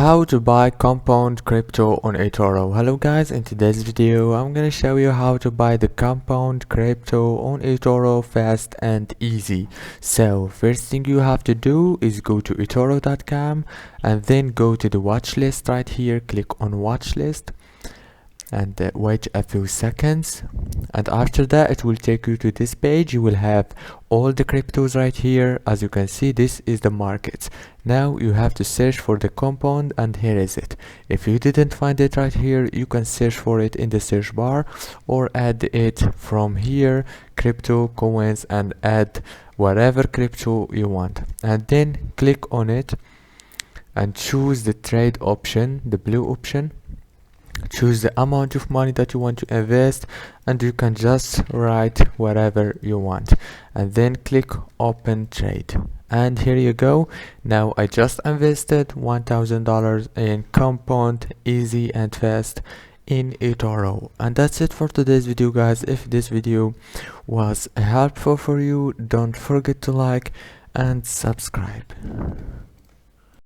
How to buy compound crypto on Etoro. Hello guys, in today's video I'm gonna show you how to buy the compound crypto on Etoro fast and easy. So first thing you have to do is go to etoro.com and then go to the watch list right here, click on watch list and wait a few seconds, and after that it will take you to this page. You will have all the cryptos right here. As you can see, this is the market. Now you have to search for the compound, and here is it. If you didn't find it right here, you can search for it in the search bar or add it from here, crypto coins, and add whatever crypto you want, and then click on it and choose the trade option, the blue option. Choose the amount of money that you want to invest, and you can just write whatever you want and then click open trade, and here you go. Now I just invested $1,000 in compound, easy and fast in Etoro. And that's it for today's video, guys. If this video was helpful for you, don't forget to like and subscribe.